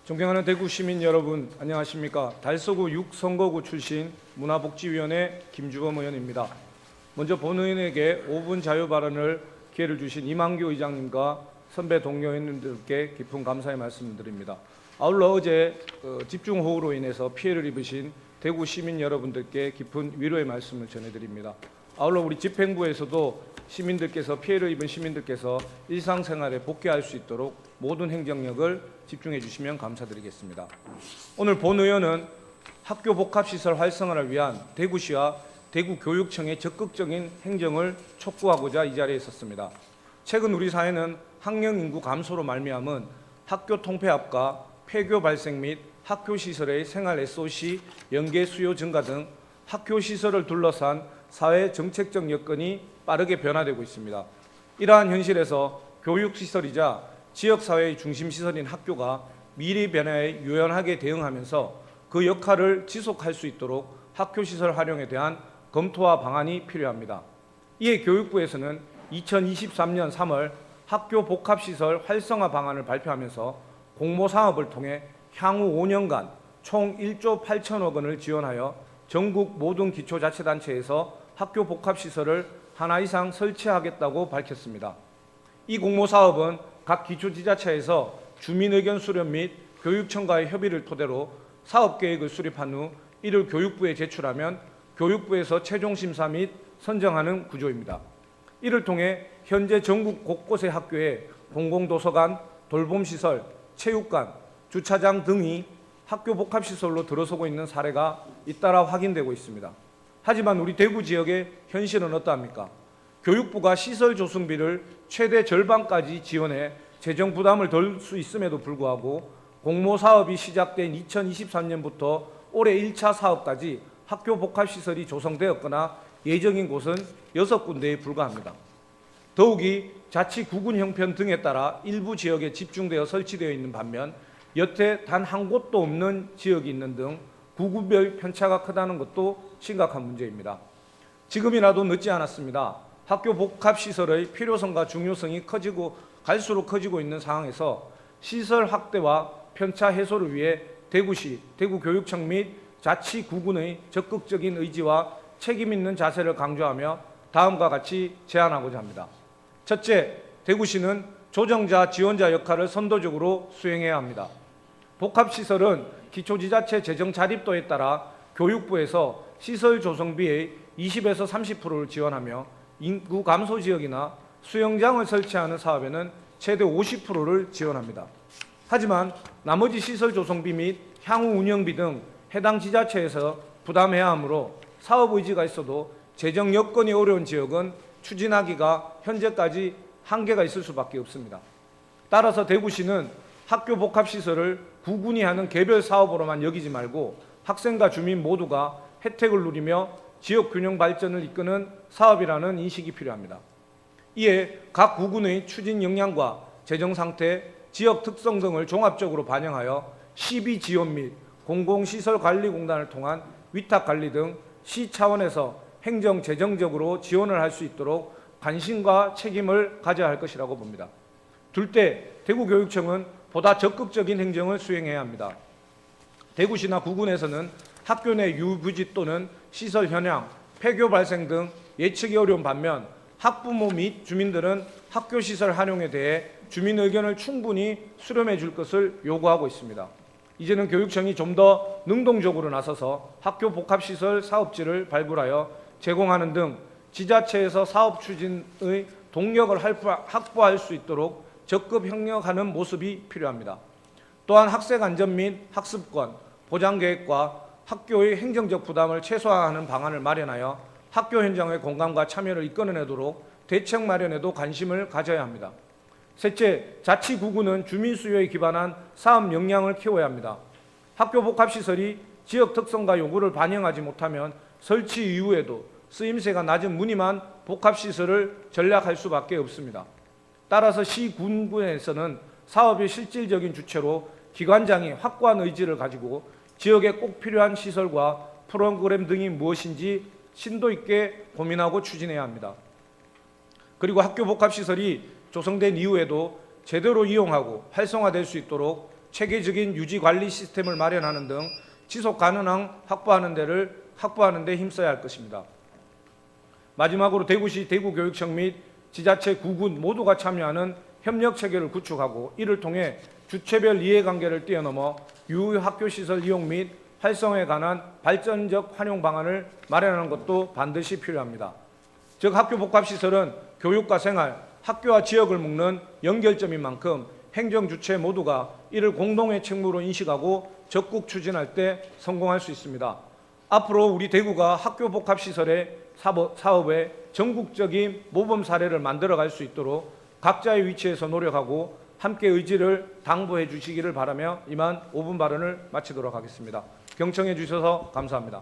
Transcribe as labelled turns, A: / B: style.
A: 존경하는 대구 시민 여러분, 안녕하십니까? 달서구 6선거구 출신 문화복지위원회 김주범 의원입니다. 먼저 본 의원에게 5분 자유 발언을 기회를 주신 이만규 의장님과 선배 동료 의원님들께 깊은 감사의 말씀을 드립니다. 아울러 어제 집중호우로 인해서 피해를 입으신 대구 시민 여러분들께 깊은 위로의 말씀을 전해드립니다. 아울러 우리 집행부에서도 피해를 입은 시민들께서 일상생활에 복귀할 수 있도록 모든 행정력을 집중해 주시면 감사드리겠습니다. 오늘 본 의원은 학교 복합시설 활성화를 위한 대구시와 대구교육청의 적극적인 행정을 촉구하고자 이 자리에 섰습니다. 최근 우리 사회는 학령 인구 감소로 말미암은 학교 통폐합과 폐교 발생 및 학교 시설의 생활 SOC 연계 수요 증가 등 학교 시설을 둘러싼 사회 정책적 여건이 빠르게 변화되고 있습니다. 이러한 현실에서 교육시설이자 지역사회의 중심시설인 학교가 미래 변화에 유연하게 대응하면서 그 역할을 지속할 수 있도록 학교시설 활용에 대한 검토와 방안이 필요합니다. 이에 교육부에서는 2023년 3월 학교 복합시설 활성화 방안을 발표하면서 공모사업을 통해 향후 5년간 총 1조 8천억 원을 지원하여 전국 모든 기초자치단체에서 학교 복합시설을 하나 이상 설치하겠다고 밝혔습니다. 이 공모사업은 각 기초지자체에서 주민의견 수렴 및 교육청과의 협의를 토대로 사업계획을 수립한 후 이를 교육부에 제출하면 교육부에서 최종심사 및 선정하는 구조입니다. 이를 통해 현재 전국 곳곳의 학교에 공공도서관, 돌봄시설, 체육관, 주차장 등이 학교 복합시설로 들어서고 있는 사례가 잇따라 확인되고 있습니다. 하지만 우리 대구 지역의 현실은 어떠합니까? 교육부가 시설 조성비를 최대 절반까지 지원해 재정 부담을 덜 수 있음에도 불구하고 공모사업이 시작된 2023년부터 올해 1차 사업까지 학교 복합시설이 조성되었거나 예정인 곳은 6군데에 불과합니다. 더욱이 자치 구군 형편 등에 따라 일부 지역에 집중되어 설치되어 있는 반면 여태 단 한 곳도 없는 지역이 있는 등 구구별 편차가 크다는 것도 심각한 문제입니다. 지금이라도 늦지 않았습니다. 학교 복합시설의 필요성과 중요성이 갈수록 커지고 있는 상황에서 시설 확대와 편차 해소를 위해 대구시, 대구교육청 및 자치구군의 적극적인 의지와 책임 있는 자세를 강조하며 다음과 같이 제안하고자 합니다. 첫째, 대구시는 조정자, 지원자 역할을 선도적으로 수행해야 합니다. 복합시설은 기초지자체 재정 자립도에 따라 교육부에서 시설 조성비의 20에서 30%를 지원하며 인구 감소 지역이나 수영장을 설치하는 사업에는 최대 50%를 지원합니다. 하지만 나머지 시설 조성비 및 향후 운영비 등 해당 지자체에서 부담해야 하므로 사업 의지가 있어도 재정 여건이 어려운 지역은 추진하기가 현재까지 한계가 있을 수밖에 없습니다. 따라서 대구시는 학교 복합시설을 구군이 하는 개별 사업으로만 여기지 말고 학생과 주민 모두가 혜택을 누리며 지역 균형 발전을 이끄는 사업이라는 인식이 필요합니다. 이에 각 구군의 추진 역량과 재정 상태, 지역 특성 등을 종합적으로 반영하여 시비 지원 및 공공시설관리공단을 통한 위탁관리 등 시 차원에서 행정 재정적으로 지원을 할 수 있도록 관심과 책임을 가져야 할 것이라고 봅니다. 둘째, 대구교육청은 보다 적극적인 행정을 수행해야 합니다. 대구시나 구군에서는 학교 내 유부지 또는 시설 현황, 폐교 발생 등 예측이 어려운 반면 학부모 및 주민들은 학교 시설 활용에 대해 주민 의견을 충분히 수렴해 줄 것을 요구하고 있습니다. 이제는 교육청이 좀 더 능동적으로 나서서 학교 복합시설 사업지를 발굴하여 제공하는 등 지자체에서 사업 추진의 동력을 확보할 수 있도록 적극 협력하는 모습이 필요합니다. 또한 학생 안전 및 학습권, 보장 계획과 학교의 행정적 부담을 최소화하는 방안을 마련하여 학교 현장의 공감과 참여를 이끌어내도록 대책 마련에도 관심을 가져야 합니다. 셋째, 자치구군은 주민 수요에 기반한 사업 역량을 키워야 합니다. 학교 복합시설이 지역 특성과 요구를 반영하지 못하면 설치 이후에도 쓰임새가 낮은 무늬만 복합시설을 전략할 수밖에 없습니다. 따라서 시군에서는 사업의 실질적인 주체로 기관장이 확고한 의지를 가지고 지역에 꼭 필요한 시설과 프로그램 등이 무엇인지 심도 있게 고민하고 추진해야 합니다. 그리고 학교 복합시설이 조성된 이후에도 제대로 이용하고 활성화될 수 있도록 체계적인 유지 관리 시스템을 마련하는 등 지속 가능함 확보하는 데 힘써야 할 것입니다. 마지막으로 대구시 대구교육청 및 지자체 구군 모두가 참여하는 협력 체계를 구축하고 이를 통해 주체별 이해관계를 뛰어넘어 유효 학교시설 이용 및 활성화에 관한 발전적 활용 방안을 마련하는 것도 반드시 필요합니다. 즉 학교복합시설은 교육과 생활, 학교와 지역을 묶는 연결점인 만큼 행정 주체 모두가 이를 공동의 책무로 인식하고 적극 추진할 때 성공할 수 있습니다. 앞으로 우리 대구가 학교복합시설의 사업의 전국적인 모범 사례를 만들어갈 수 있도록 각자의 위치에서 노력하고 함께 의지를 당부해 주시기를 바라며 이만 5분 발언을 마치도록 하겠습니다. 경청해 주셔서 감사합니다.